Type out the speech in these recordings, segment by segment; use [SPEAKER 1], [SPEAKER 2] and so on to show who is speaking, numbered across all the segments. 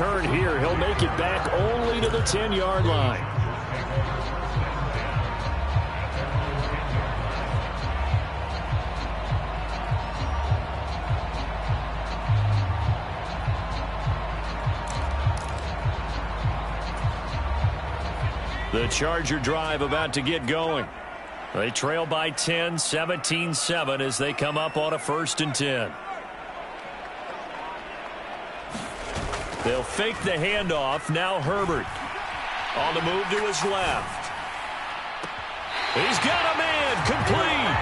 [SPEAKER 1] return here. He'll make it back only to the 10-yard line. The Charger drive about to get going. They trail by 10, 17-7 as they come up on a 1st and 10. They'll fake the handoff. Now Herbert on the move to his left. He's got a man complete.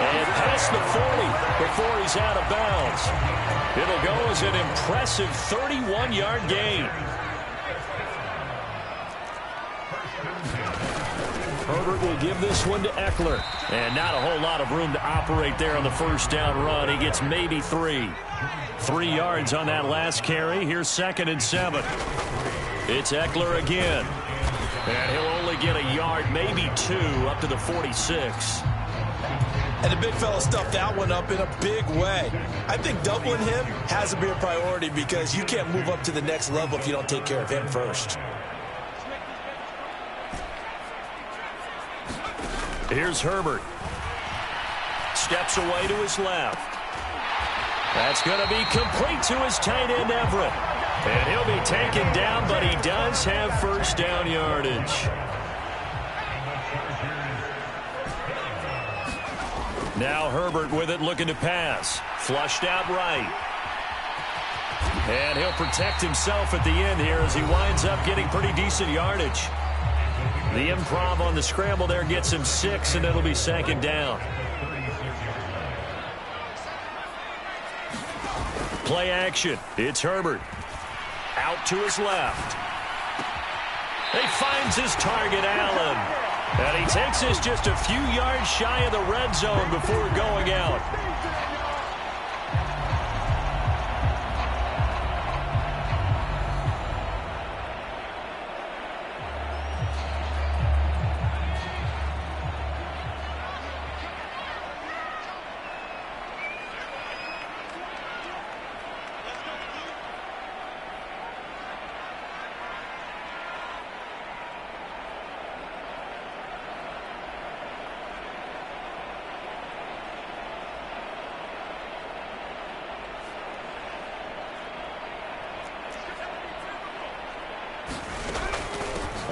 [SPEAKER 1] And past the 40 before he's out of bounds. It'll go as an impressive 31-yard gain. Herbert will give this one to Eckler. And not a whole lot of room to operate there on the 1st down run. He gets maybe 3. 3 yards on that last carry. Here's 2nd and 7. It's Eckler again. And he'll only get a yard, maybe 2, up to the 46.
[SPEAKER 2] And the big fella stuffed that one up in a big way. I think doubling him has to be a priority because you can't move up to the next level if you don't take care of him first.
[SPEAKER 1] Here's Herbert. Steps away to his left. That's going to be complete to his tight end, Everett. And he'll be taken down, but he does have 1st down yardage. Now Herbert with it, looking to pass. Flushed out right. And he'll protect himself at the end here as he winds up getting pretty decent yardage. The improv on the scramble there gets him 6, and it'll be 2nd down. Play action. It's Herbert. Out to his left. He finds his target, Allen. And he takes this just a few yards shy of the red zone before going out.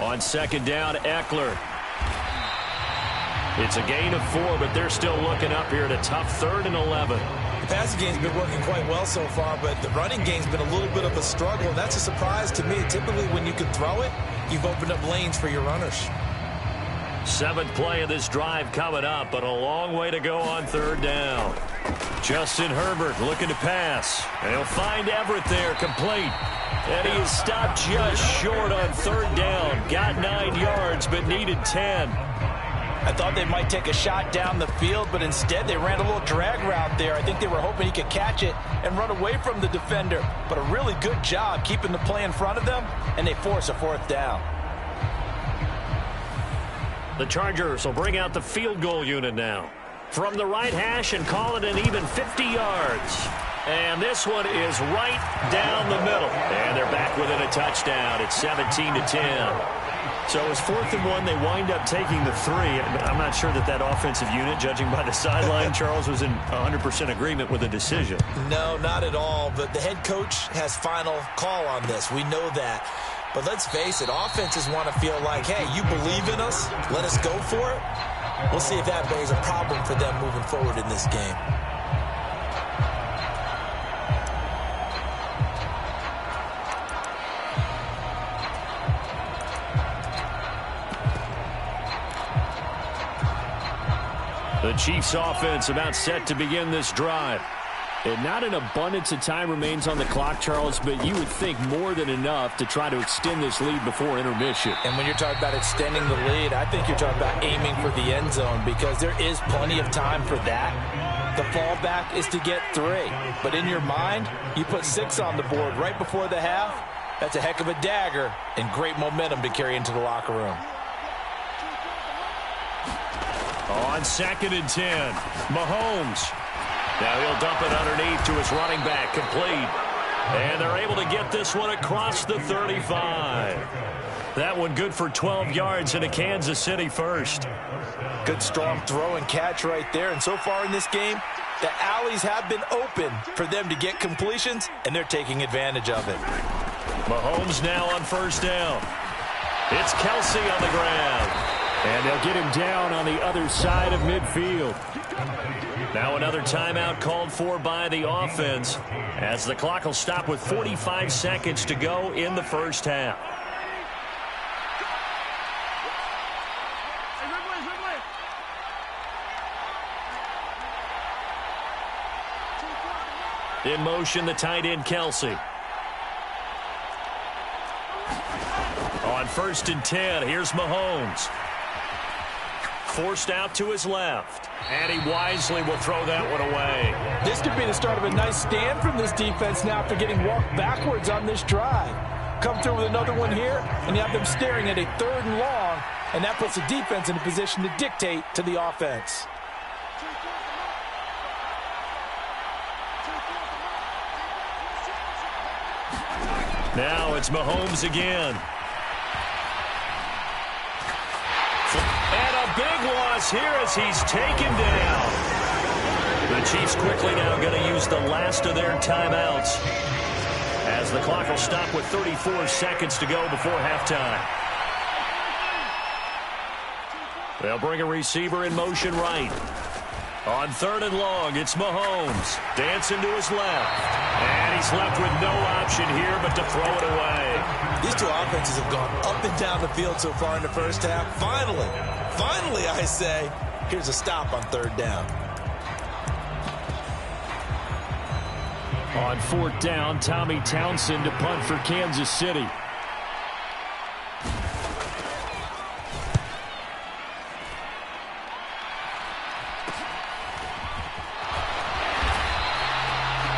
[SPEAKER 1] On 2nd down, Eckler. It's a gain of 4, but they're still looking up here at a tough 3rd and 11.
[SPEAKER 2] The passing game's been working quite well so far, but the running game's been a little bit of a struggle, and that's a surprise to me. Typically, when you can throw it, you've opened up lanes for your runners.
[SPEAKER 1] 7th play of this drive coming up, but a long way to go on 3rd down. Justin Herbert looking to pass. And he'll find Everett there, complete. And he is stopped just short on 3rd down. Got 9 yards, but needed 10.
[SPEAKER 2] I thought they might take a shot down the field, but instead they ran a little drag route there. I think they were hoping he could catch it and run away from the defender. But a really good job keeping the play in front of them, and they force a 4th down.
[SPEAKER 1] The Chargers will bring out the field goal unit now. From the right hash and call it an even 50 yards. And this one is right down the middle. And they're back within a touchdown. It's 17-10. So it was 4th and 1. They wind up taking the 3. I'm not sure that offensive unit, judging by the sideline, Charles, was in 100% agreement with the decision.
[SPEAKER 2] No, not at all. But the head coach has final call on this. We know that. But let's face it, offenses want to feel like, hey, you believe in us, let us go for it. We'll see if that bears a problem for them moving forward in this game.
[SPEAKER 1] The Chiefs offense about set to begin this drive. And not an abundance of time remains on the clock, Charles, but you would think more than enough to try to extend this lead before intermission.
[SPEAKER 2] And when you're talking about extending the lead, I think you're talking about aiming for the end zone because there is plenty of time for that. The fallback is to get 3. But in your mind, you put 6 on the board right before the half. That's a heck of a dagger and great momentum to carry into the locker room.
[SPEAKER 1] On 2nd and 10, Mahomes. Now he'll dump it underneath to his running back, complete. And they're able to get this one across the 35. That one good for 12 yards and a Kansas City first.
[SPEAKER 2] Good strong throw and catch right there. And so far in this game, the alleys have been open for them to get completions, and they're taking advantage of it.
[SPEAKER 1] Mahomes now on first down. It's Kelsey on the ground.
[SPEAKER 3] And they'll get him down on the other side of midfield.
[SPEAKER 1] Now another timeout called for by the offense as the clock will stop with 45 seconds to go in the first half. In motion, the tight end, Kelsey. On 1st and 10, here's Mahomes. Forced out to his left. And he wisely will throw that one away.
[SPEAKER 2] This could be the start of a nice stand from this defense now after getting walked backwards on this drive. Come through with another one here, and you have them staring at a 3rd and long, and that puts the defense in a position to dictate to the offense.
[SPEAKER 1] Now it's Mahomes again. And a big loss here as he's taken down. The Chiefs quickly now going to use the last of their timeouts as the clock will stop with 34 seconds to go before halftime. They'll bring a receiver in motion right. On 3rd and long, it's Mahomes. Dancing to his left. And he's left with no option here but to throw it away.
[SPEAKER 2] These two offenses have gone up and down the field so far in the first half. Finally, I say, here's a stop on 3rd down.
[SPEAKER 3] On 4th down, Tommy Townsend to punt for Kansas City.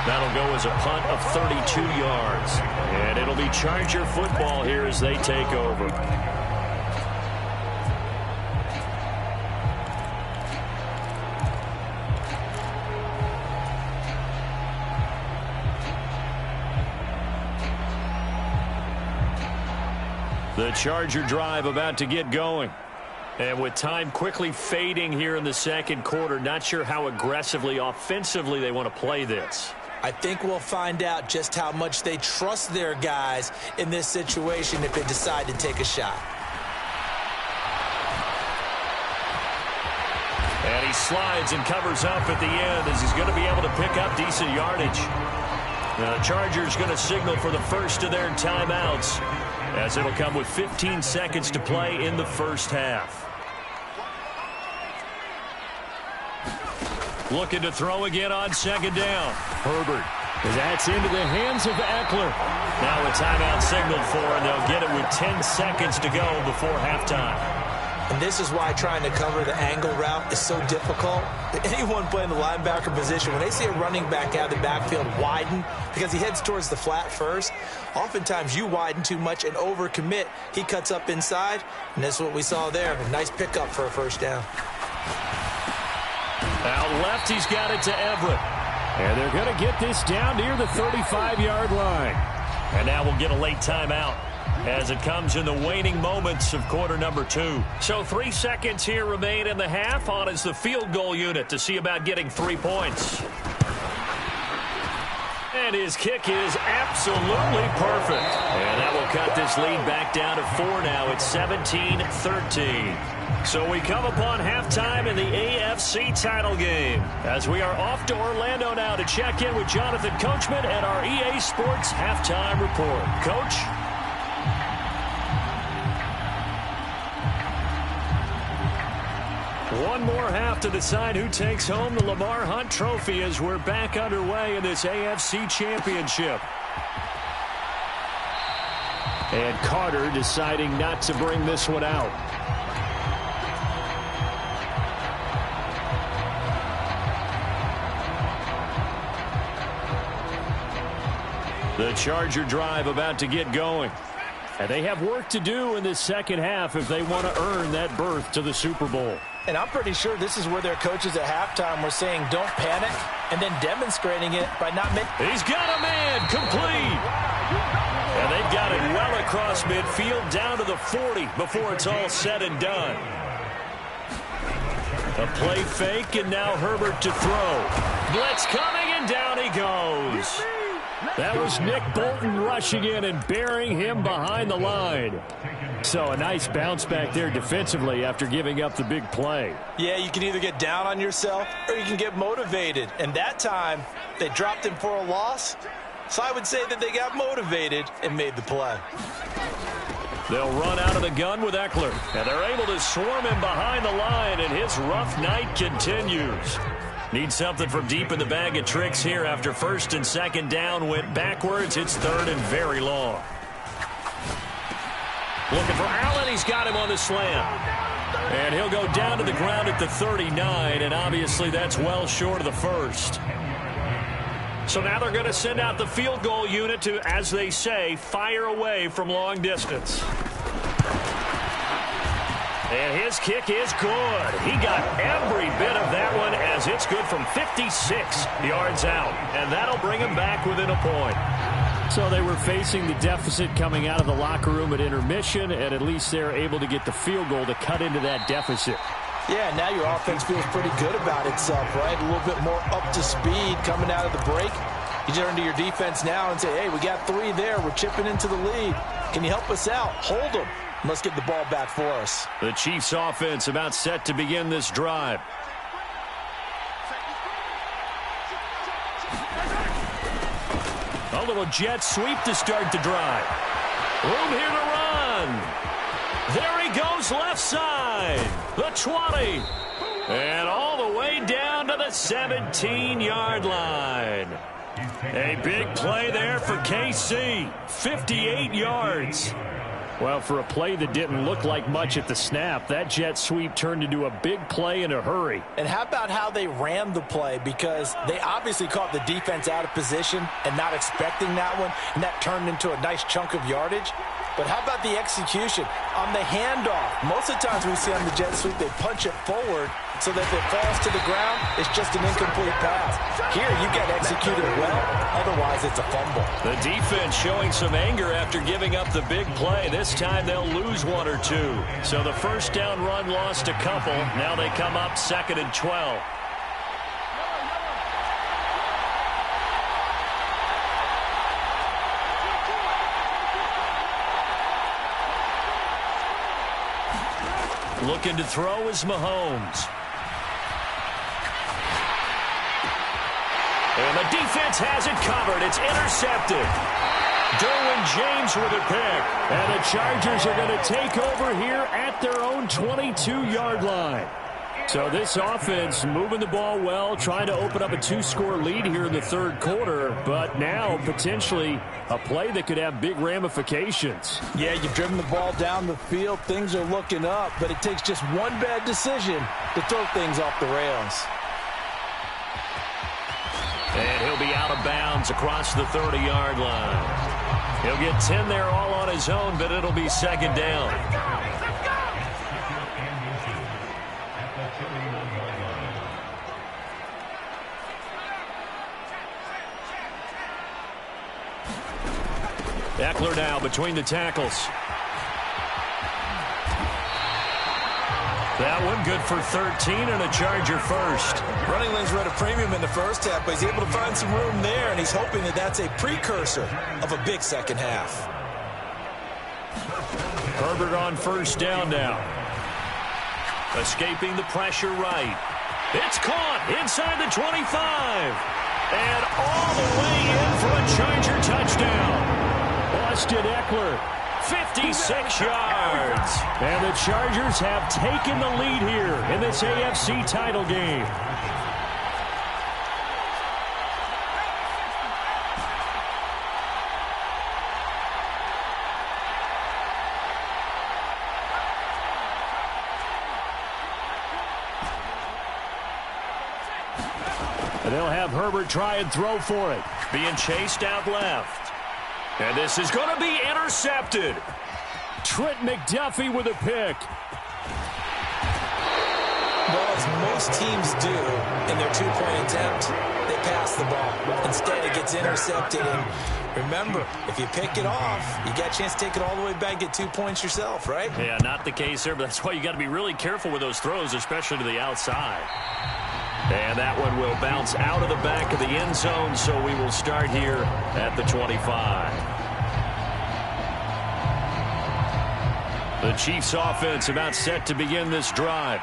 [SPEAKER 1] That'll go as a punt of 32 yards. And it'll be Charger football here as they take over. The Charger drive about to get going. And with time quickly fading here in the second quarter, not sure how aggressively, offensively they want to play this.
[SPEAKER 2] I think we'll find out just how much they trust their guys in this situation if they decide to take a shot.
[SPEAKER 1] And he slides and covers up at the end as he's going to be able to pick up decent yardage. Now, the Chargers going to signal for the first of their timeouts as it'll come with 15 seconds to play in the first half. Looking to throw again on 2nd down.
[SPEAKER 3] Herbert. That's into the hands of Eckler.
[SPEAKER 1] Now a timeout signaled for, and they'll get it with 10 seconds to go before halftime.
[SPEAKER 2] And this is why trying to cover the angle route is so difficult. Anyone playing the linebacker position, when they see a running back out of the backfield widen because he heads towards the flat first, oftentimes you widen too much and overcommit. He cuts up inside, and that's what we saw there. A nice pickup for a first down.
[SPEAKER 1] Out left, he's got it to Everett.
[SPEAKER 3] And they're going to get this down near the 35-yard line.
[SPEAKER 1] And now we'll get a late timeout as it comes in the waning moments of quarter number 2. So 3 seconds here remain in the half. On is the field goal unit to see about getting 3 points. And his kick is absolutely perfect. And that will cut this lead back down to 4 now. It's 17-13. So we come upon halftime in the AFC title game as we are off to Orlando now to check in with Jonathan Coachman and our EA Sports halftime report. Coach? One more half to decide who takes home the Lamar Hunt Trophy as we're back underway in this AFC Championship.
[SPEAKER 3] And Carter deciding not to bring this one out.
[SPEAKER 1] The Charger drive about to get going.
[SPEAKER 3] And they have work to do in this second half if they want to earn that berth to the Super Bowl.
[SPEAKER 2] And I'm pretty sure this is where their coaches at halftime were saying don't panic and then demonstrating it by not making.
[SPEAKER 1] He's got a man complete. And they've got it well across midfield down to the 40 before it's all said and done. A play fake, and now Herbert to throw. Blitz coming, and down he goes.
[SPEAKER 3] That was Nick Bolton rushing in and burying him behind the line. So a nice bounce back there defensively after giving up the big play.
[SPEAKER 2] Yeah, you can either get down on yourself or you can get motivated. And that time, they dropped him for a loss. So I would say that they got motivated and made the play.
[SPEAKER 1] They'll run out of the gun with Eckler. And they're able to swarm him behind the line, and his rough night continues. Need something from deep in the bag of tricks here after first and second down went backwards. It's third and very long. Looking for Allen. He's got him on the slam. And he'll go down to the ground at the 39, and obviously that's well short of the first. So now they're going to send out the field goal unit to, as they say, fire away from long distance. And his kick is good. He got every bit of that one as it's good from 56 yards out. And that'll bring him back within a point.
[SPEAKER 3] So they were facing the deficit coming out of the locker room at intermission, and at least they're able to get the field goal to cut into that deficit.
[SPEAKER 2] Yeah, now your offense feels pretty good about itself, right? A little bit more up to speed coming out of the break. You turn to your defense now and say, hey, we got 3 there. We're chipping into the lead. Can you help us out? Hold them. Let's get the ball back for us.
[SPEAKER 1] The Chiefs offense about set to begin this drive. A little jet sweep to start the drive. Room here to run. There he goes left side. The 20. And all the way down to the 17-yard line. A big play there for KC. 58 yards. Well, for a play that didn't look like much at the snap, that jet sweep turned into a big play in a hurry.
[SPEAKER 2] And how about how they ran the play? Because they obviously caught the defense out of position and not expecting that one, and that turned into a nice chunk of yardage. But how about the execution on the handoff? Most of the times we see on the jet sweep, they punch it forward so that if it falls to the ground, it's just an incomplete pass. Here, you get executed well. Otherwise, it's a fumble.
[SPEAKER 1] The defense showing some anger after giving up the big play. This time they'll lose 1 or 2. So the first down run lost a couple. Now they come up 2nd and 12. Looking to throw is Mahomes. And the defense has it covered. It's intercepted. Derwin James with a pick.
[SPEAKER 3] And the Chargers are going to take over here at their own 22-yard line. So this offense moving the ball well, trying to open up a 2-score lead here in the third quarter, but now potentially a play that could have big ramifications.
[SPEAKER 2] Yeah, you've driven the ball down the field. Things are looking up, but it takes just one bad decision to throw things off the rails.
[SPEAKER 1] And he'll be out of bounds across the 30-yard line. He'll get 10 there all on his own, but it'll be 2nd down. Eckler now between the tackles. That one good for 13 and a Charger first.
[SPEAKER 2] Running lanes were at a premium in the first half, but he's able to find some room there, and he's hoping that that's a precursor of a big second half.
[SPEAKER 1] Herbert on first down now. Escaping the pressure right. It's caught inside the 25. And all the way in for a Charger touchdown. Austin Eckler, 56 yards.
[SPEAKER 3] And the Chargers have taken the lead here in this AFC title game. And they'll have Herbert try and throw for it.
[SPEAKER 1] Being chased out left. And this is going to be intercepted.
[SPEAKER 3] Trent McDuffie with a pick.
[SPEAKER 2] Well, as most teams do in their two-point attempt, they pass the ball. Instead, it gets intercepted. And remember, if you pick it off, you got a chance to take it all the way back, get 2 points yourself, right?
[SPEAKER 1] Yeah, not the case there, but that's why you got to be really careful with those throws, especially to the outside. And that one will bounce out of the back of the end zone, so we will start here at the 25. The Chiefs offense about set to begin this drive.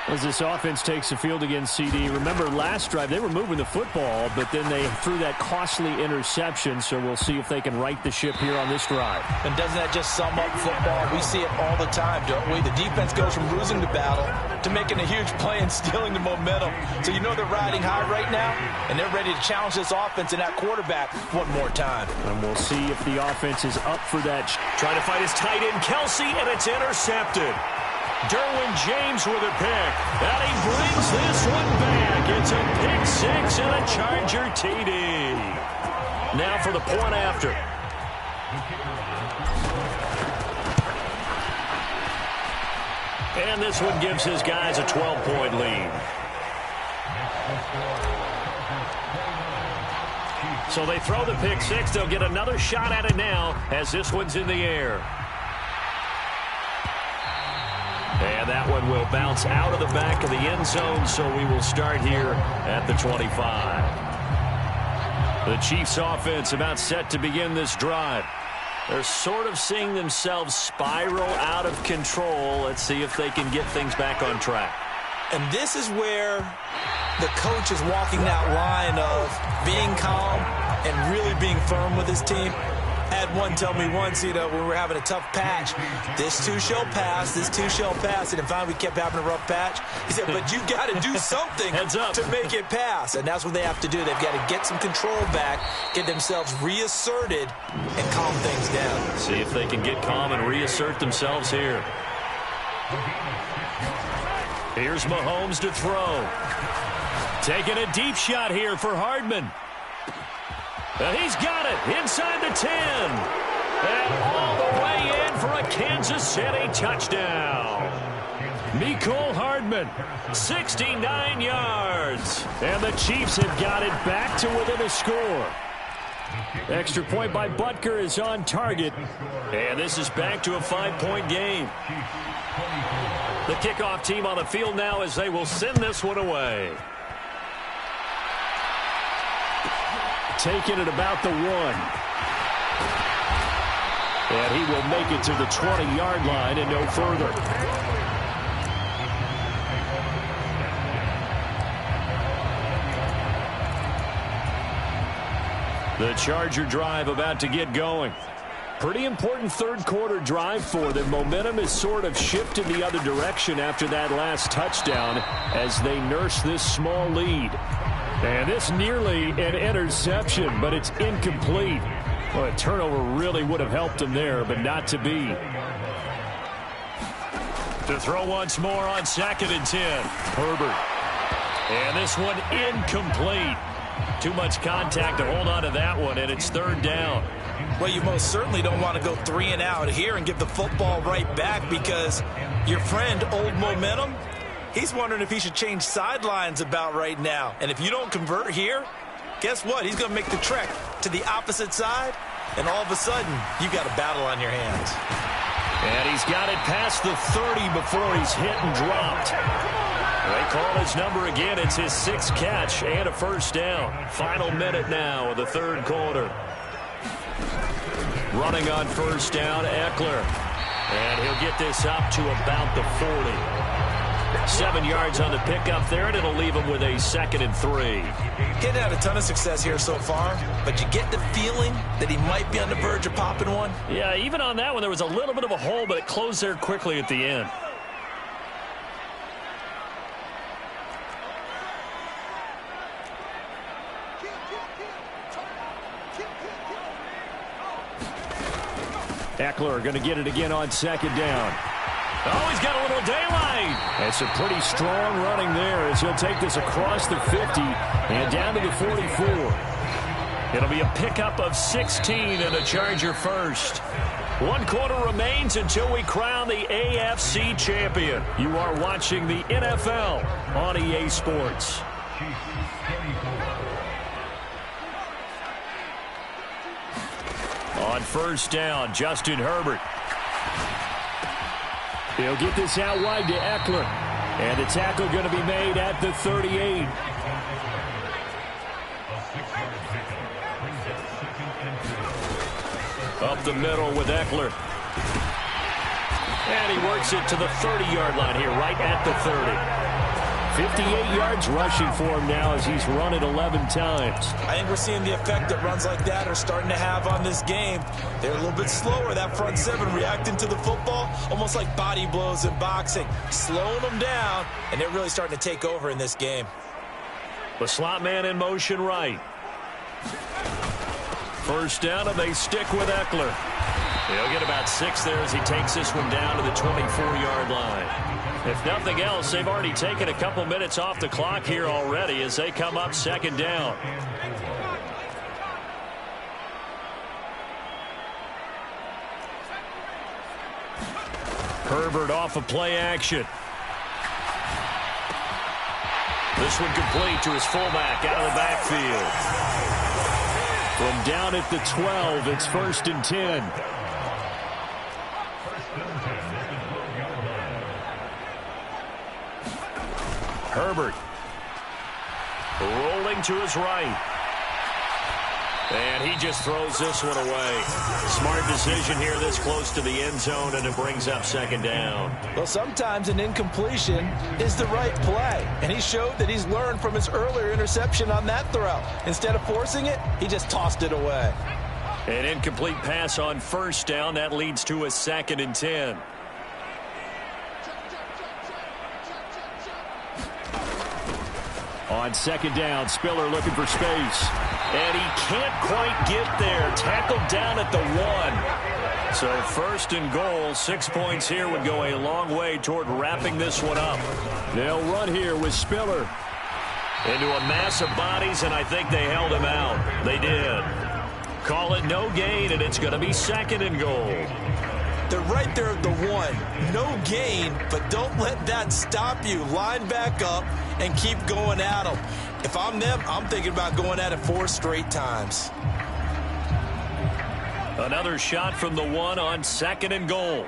[SPEAKER 3] As this offense takes the field against CD, remember last drive they were moving the football, but then they threw that costly interception, so we'll see if they can right the ship here on this drive.
[SPEAKER 2] And doesn't that just sum up football? We see it all the time, don't we? The defense goes from losing the battle to making a huge play and stealing the momentum. So you know they're riding high right now, and they're ready to challenge this offense and that quarterback one more time.
[SPEAKER 3] And we'll see if the offense is up for that.
[SPEAKER 1] Trying to fight his tight end, Kelsey, and it's intercepted. Derwin James with a pick, and he brings this one back. It's a pick six and a Charger TD. Now for the point after. And this one gives his guys a 12-point lead. So they throw the pick six. They'll get another shot at it now as this one's in the air. And that one will bounce out of the back of the end zone, so we will start here at the 25. The Chiefs offense about set to begin this drive. They're sort of seeing themselves spiral out of control. Let's see if they can get things back on track.
[SPEAKER 2] And this is where the coach is walking that line of being calm and really being firm with his team. I had one tell me once, when we were having a tough patch, this too shall pass, this too shall pass. And finally we kept having a rough patch. He said, but you got to do something to make it pass. And that's what they have to do. They've got to get some control back, get themselves reasserted, and calm things down.
[SPEAKER 1] See if they can get calm and reassert themselves here. Here's Mahomes to throw. Taking a deep shot here for Hardman. And he's got it inside the 10. And all the way in for a Kansas City touchdown. Mecole Hardman, 69 yards. And the Chiefs have got it back to within a score. Extra point by Butker is on target. And this is back to a 5-point game. The kickoff team on the field now as they will send this one away. Taking it about the 1. And he will make it to the 20-yard line and no further. The Charger drive about to get going. Pretty important third-quarter drive for them. Momentum has sort of shifted the other direction after that last touchdown as they nurse this small lead. And this nearly an interception, but it's incomplete. Well, a turnover really would have helped them there, but not to be. To throw once more on 2nd and 10. Herbert. And this one incomplete. Too much contact to hold on to that one, and it's 3rd down.
[SPEAKER 2] Well, you most certainly don't want to go 3 and out here and give the football right back because your friend, Old Momentum, he's wondering if he should change sidelines about right now. And if you don't convert here, guess what? He's going to make the trek to the opposite side, and all of a sudden, you got a battle on your hands.
[SPEAKER 1] And he's got it past the 30 before he's hit and dropped. They call his number again. It's his 6th catch and a 1st down. Final minute now of the 3rd quarter. Running on 1st down, Eckler. And he'll get this up to about the 40. 7 yards on the pickup there, and it'll leave him with a 2nd and 3.
[SPEAKER 2] He's had a ton of success here so far, but you get the feeling that he might be on the verge of popping one.
[SPEAKER 1] Yeah, even on that one, there was a little bit of a hole, but it closed there quickly at the end. Eckler going to get it again on 2nd down. Oh, he's got a little daylight. That's a pretty strong running there as he'll take this across the 50 and down to the 44. It'll be a pickup of 16 and a Charger first. 1 quarter remains until we crown the AFC champion. You are watching the NFL on EA Sports. On first down, Justin Herbert.
[SPEAKER 3] He'll get this out wide to Eckler. And the tackle going to be made at the 38.
[SPEAKER 1] Up the middle with Eckler. And he works it to the 30-yard line here, right at the 30.
[SPEAKER 3] 58 yards rushing for him now as he's run it 11 times.
[SPEAKER 2] I think we're seeing the effect that runs like that are starting to have on this game. They're a little bit slower, that front seven, reacting to the football, almost like body blows in boxing, slowing them down, and they're really starting to take over in this game.
[SPEAKER 1] The slot man in motion right. First down, and they stick with Eckler. He'll get about 6 there as he takes this one down to the 24-yard line. If nothing else, they've already taken a couple minutes off the clock here already as they come up second down. Herbert off of play action. This one complete to his fullback out of the backfield.
[SPEAKER 3] From down at the 12, it's 1st and 10.
[SPEAKER 1] Herbert rolling to his right. And he just throws this one away. Smart decision here this close to the end zone, and it brings up second down.
[SPEAKER 2] Well, sometimes an incompletion is the right play. And he showed that he's learned from his earlier interception on that throw. Instead of forcing it, he just tossed it away.
[SPEAKER 1] An incomplete pass on first down. That leads to a 2nd and 10.
[SPEAKER 3] On second down, Spiller looking for space.
[SPEAKER 1] And he can't quite get there. Tackled down at the 1. So 1st and goal, 6 points here would go a long way toward wrapping this one up.
[SPEAKER 3] They'll run here with Spiller.
[SPEAKER 1] Into a mass of bodies, and I think they held him out. They did. Call it no gain, and it's going to be 2nd and goal.
[SPEAKER 2] They're right there at the 1. No gain, but don't let that stop you. Line back up and keep going at them. If I'm them, I'm thinking about going at it 4 straight times.
[SPEAKER 1] Another shot from the 1 on 2nd and goal.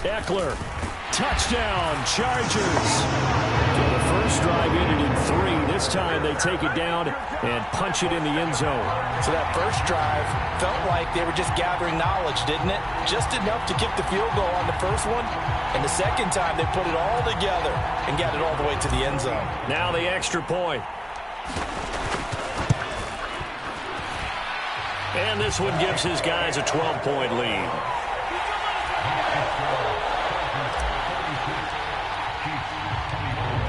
[SPEAKER 3] Eckler. Touchdown, Chargers. The first drive ended in 3. This time they take it down and punch it in the end zone.
[SPEAKER 2] So that first drive felt like they were just gathering knowledge, didn't it? Just enough to kick the field goal on the first one. And the second time they put it all together and got it all the way to the end zone.
[SPEAKER 1] Now the extra point. And this one gives his guys a 12-point lead.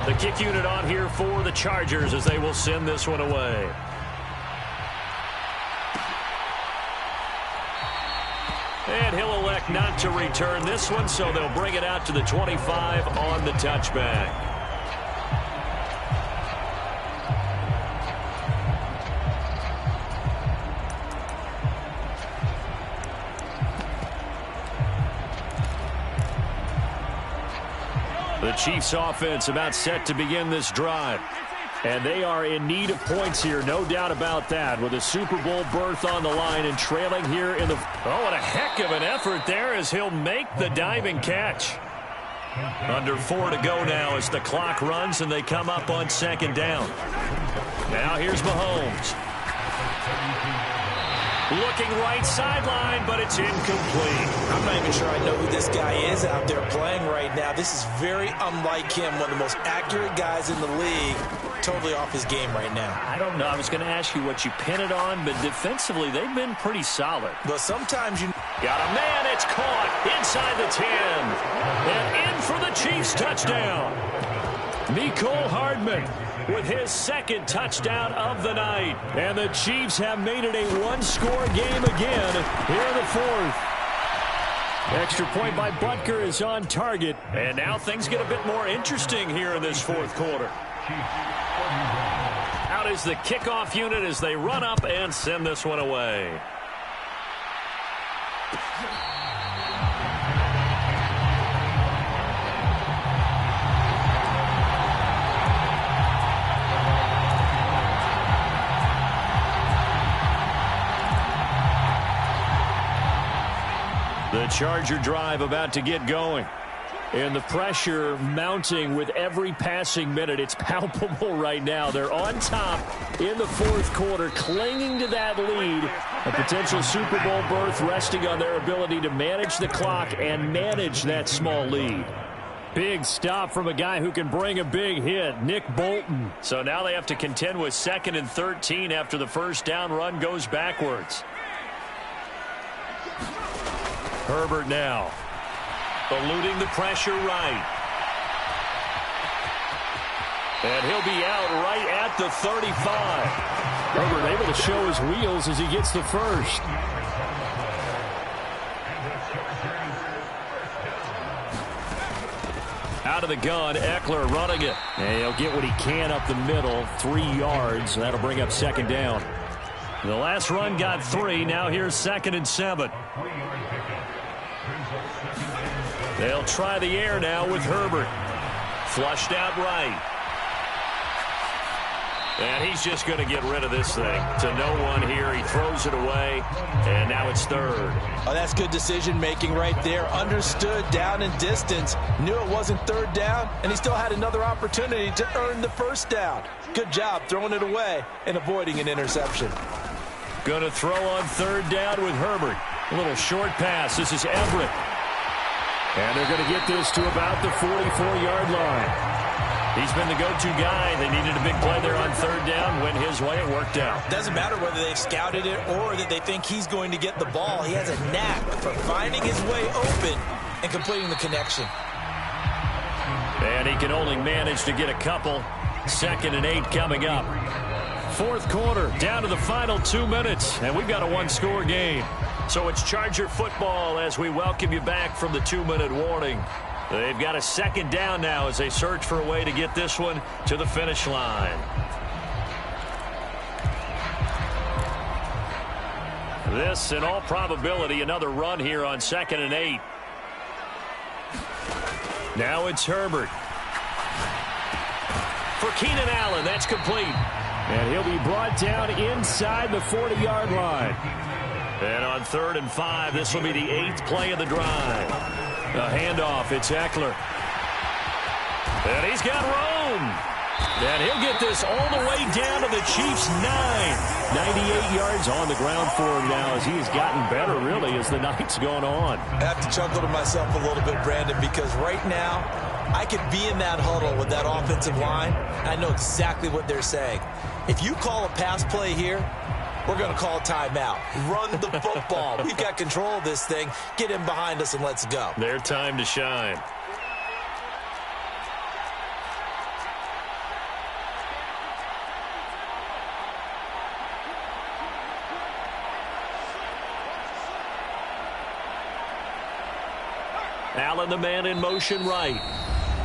[SPEAKER 1] The kick unit on here for the Chargers as they will send this one away. And he'll elect not to return this one, so they'll bring it out to the 25 on the touchback. The Chiefs offense about set to begin this drive. And they are in need of points here, no doubt about that, with a Super Bowl berth on the line and trailing here in the... Oh, what a heck of an effort there as he'll make the diving catch. Under 4 to go now as the clock runs and they come up on 2nd down. Now here's Mahomes. Looking right sideline, but it's incomplete.
[SPEAKER 2] I'm not even sure I know who this guy is out there playing right now. This is very unlike him, one of the most accurate guys in the league. Totally off his game right now.
[SPEAKER 1] I don't know. I was going to ask you what you pin it on, but defensively, they've been pretty solid.
[SPEAKER 2] But sometimes you...
[SPEAKER 1] Got a man. It's caught inside the 10. And in for the Chiefs touchdown.
[SPEAKER 3] Mecole Hardman
[SPEAKER 1] with his 2nd touchdown of the night.
[SPEAKER 3] And the Chiefs have made it a 1-score game again here in the 4th. Extra point by Butker is on target.
[SPEAKER 1] And now things get a bit more interesting here in this 4th quarter. Out out is the kickoff unit as they run up and send this one away. The Charger drive about to get going. And the pressure mounting with every passing minute. It's palpable right now. They're on top in the fourth quarter, clinging to that lead. A potential Super Bowl berth resting on their ability to manage the clock and manage that small lead. Big stop from a guy who can bring a big hit, Nick Bolton. So now they have to contend with 2nd and 13 after the first down run goes backwards. Herbert now. Eluding the pressure right. And he'll be out right at the 35.
[SPEAKER 3] Herbert able to show his wheels as he gets the first. Out of the gun, Eckler running it. And he'll get what he can up the middle, 3 yards. That'll bring up 2nd down. The last run got 3. Now here's 2nd and 7. They'll try the air now with Herbert. Flushed out right. And he's just going to get rid of this thing. To no one here. He throws it away. And now it's 3rd.
[SPEAKER 2] Oh, that's good decision-making right there. Understood down and distance. Knew it wasn't 3rd down. And he still had another opportunity to earn the 1st down. Good job throwing it away and avoiding an interception.
[SPEAKER 1] Going to throw on 3rd down with Herbert. A little short pass. This is Everett. And they're going to get this to about the 44-yard line. He's been the go-to guy. They needed a big play there on 3rd down. Went his way. It worked out.
[SPEAKER 2] Doesn't matter whether they've scouted it or that they think he's going to get the ball. He has a knack for finding his way open and completing the connection.
[SPEAKER 1] And he can only manage to get a couple. 2nd and 8 coming up. Fourth quarter, down to the final 2 minutes. And we've got a one-score game. So it's Charger football as we welcome you back from the 2-minute warning. They've got a 2nd down now as they search for a way to get this one to the finish line. This, in all probability, another run here on 2nd and 8. Now it's Herbert. For Keenan Allen, that's complete.
[SPEAKER 3] And he'll be brought down inside the 40-yard line.
[SPEAKER 1] And on 3rd and 5, this will be the 8th play of the drive. A handoff, it's Eckler. And he's got room. And he'll get this all the way down to the Chiefs' 9. 98 yards on the ground for him now as he has gotten better, really, as the night's gone on.
[SPEAKER 2] I have to chuckle to myself a little bit, Brandon, because right now I could be in that huddle with that offensive line. I know exactly what they're saying. If you call a pass play here, we're going to call a timeout. Run the football. We've got control of this thing. Get him behind us and let's go.
[SPEAKER 1] Their time to shine. Allen, the man in motion right.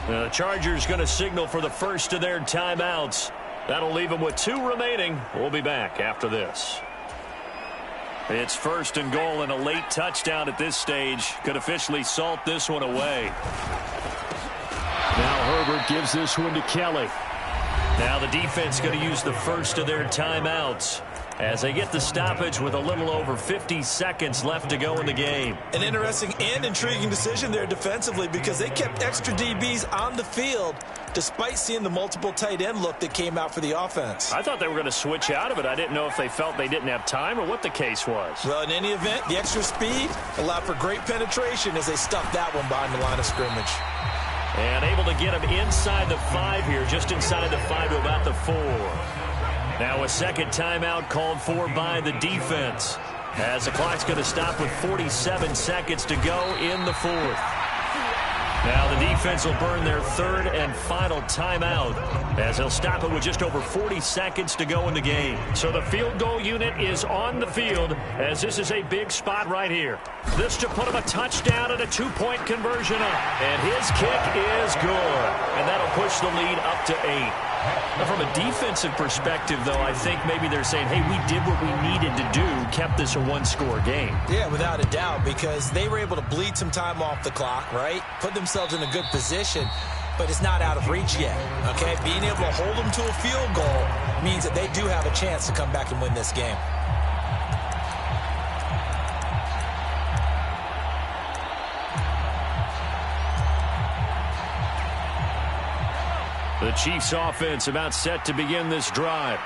[SPEAKER 1] The Chargers going to signal for the first of their timeouts. That'll leave them with 2 remaining. We'll be back after this. It's 1st and goal, and a late touchdown at this stage could officially salt this one away.
[SPEAKER 3] Now Herbert gives this one to Kelly.
[SPEAKER 1] Now the defense going to use the first of their timeouts as they get the stoppage with a little over 50 seconds left to go in the game.
[SPEAKER 2] An interesting and intriguing decision there defensively because they kept extra DBs on the field despite seeing the multiple tight end look that came out for the offense.
[SPEAKER 1] I thought they were going to switch out of it. I didn't know if they felt they didn't have time or what the case was.
[SPEAKER 2] Well, in any event, the extra speed allowed for great penetration as they stuffed that one behind the line of scrimmage.
[SPEAKER 1] And able to get him inside the 5 here, just inside the 5 to about the 4. Now a second timeout called for by the defense as the clock's going to stop with 47 seconds to go in the 4th. Now the defense will burn their 3rd and final timeout as they'll stop it with just over 40 seconds to go in the game. So the field goal unit is on the field as this is a big spot right here. This to put him a touchdown and a 2-point conversion up. And his kick is good. And that'll push the lead up to 8.
[SPEAKER 3] Now, from a defensive perspective, though, I think maybe they're saying, hey, we did what we needed to do, kept this a one-score game.
[SPEAKER 2] Yeah, without a doubt, because they were able to bleed some time off the clock, right? Put themselves in a good position, but it's not out of reach yet, okay? Being able to hold them to a field goal means that they do have a chance to come back and win this game.
[SPEAKER 3] The Chiefs offense about set to begin this drive.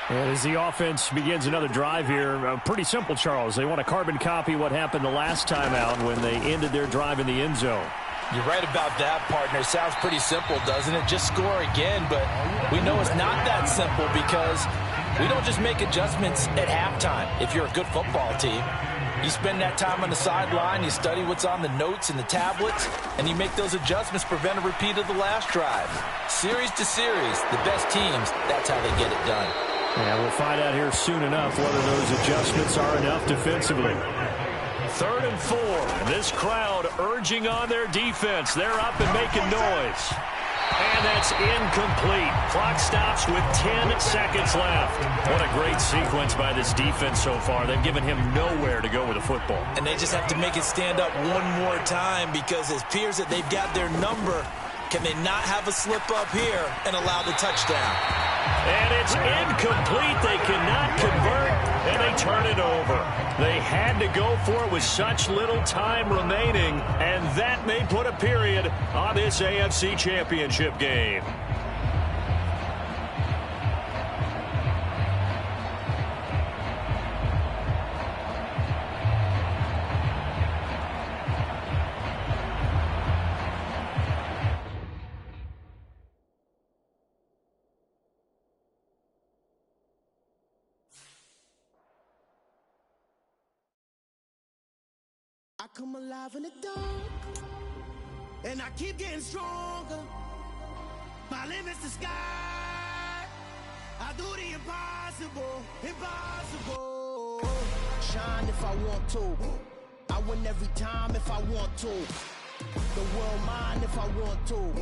[SPEAKER 3] And as the offense begins another drive here, pretty simple, Charles. They want to carbon copy what happened the last time out when they ended their drive in the end zone.
[SPEAKER 2] You're right about that, partner. Sounds pretty simple, doesn't it? Just score again, but we know it's not that simple because we don't just make adjustments at halftime if you're a good football team. You spend that time on the sideline, you study what's on the notes and the tablets, and you make those adjustments to prevent a repeat of the last drive. Series to series, the best teams, that's how they get it done.
[SPEAKER 3] Yeah, we'll find out here soon enough whether those adjustments are enough defensively. 3rd and 4. This crowd urging on their defense. They're up and making noise. And that's incomplete. Clock stops with 10 seconds left. What a great sequence by this defense so far. They've given him nowhere to go with the football.
[SPEAKER 2] And they just have to make it stand up one more time because it appears that they've got their number. Can they not have a slip up here and allow the touchdown?
[SPEAKER 1] And it's incomplete. They cannot convert, and they turn it over. They had to go for it with such little time remaining, and that may put a period on this AFC Championship game.
[SPEAKER 4] I come alive in the dark, and I keep getting stronger. My limit's the sky. I do the impossible, impossible. Shine if I want to. I win every time if I want to. The world mine if I want to.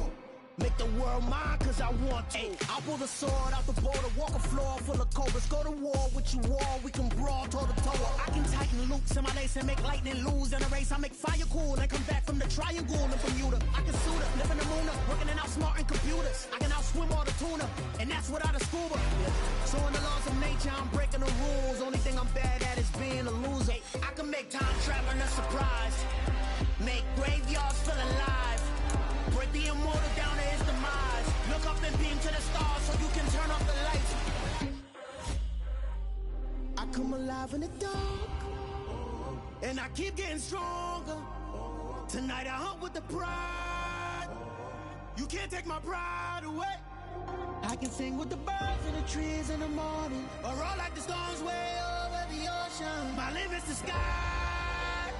[SPEAKER 4] Make the world mine cause I want to. I pull the sword out the border, walk a floor full of cobras. Go to war with you all, we can brawl toe to toe. I can tighten loops in my lace and make lightning lose in a race. I make fire cool and come back from the triangle in Bermuda. I can suit up, live in the moon up, working and outsmarting computers. I can outswim all the tuna, and that's without a scuba. So in the laws of nature, I'm breaking the rules. Only thing I'm bad at is being a loser. I can make time traveling a surprise. Make graveyards feel alive. Break the immortal down to his demise. Look up and beam to the stars so you can turn off the lights. I come alive in the dark, and I keep getting stronger. Tonight I hunt with the pride. You can't take my pride away. I can sing with the birds and the trees in the morning, or roll like the storms way over the ocean. My limit's the sky.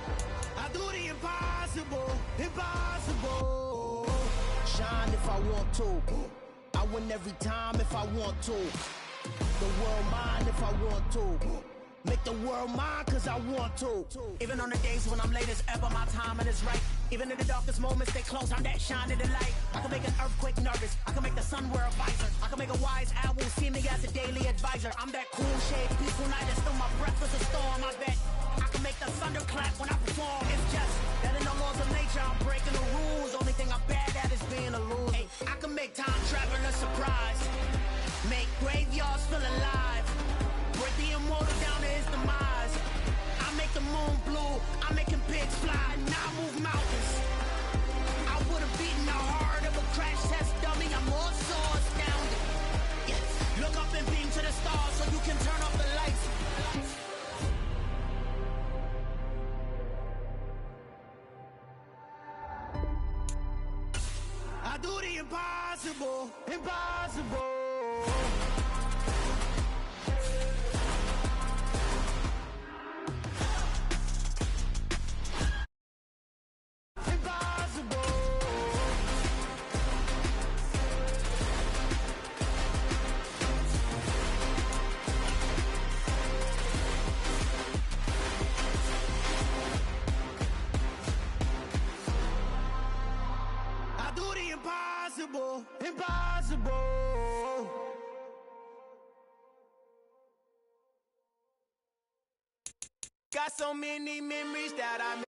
[SPEAKER 4] I do the impossible, impossible. Shine if I want to. I win every time if I want to. The world mine if I want to. Make the world mine cause I want to. Even on the days when I'm late as ever, my timing is right. Even in the darkest moments, they close, I'm that shining the light. I can make an earthquake nervous, I can make the sun wear a visor. I can make a wise owl see me as a daily advisor. I'm that cool shade, peaceful night, and still my breath is a storm, I bet. I can make the thunder clap when I perform. It's just that in the laws of nature, I'm breaking the rules. Only thing I'm bad at is being a loser. Hey, I can make time travel a surprise. Make graveyards feel alive. Break the immortal down to his demise. I make the moon blue. I'm making pigs fly. Now I move mountains. I would have beaten the heart of a crash test dummy. I'm more so astounded. Yes. Look up and beam to the stars so you can turn off the lights. I do the impossible, impossible. Impossible, impossible. Got so many memories that I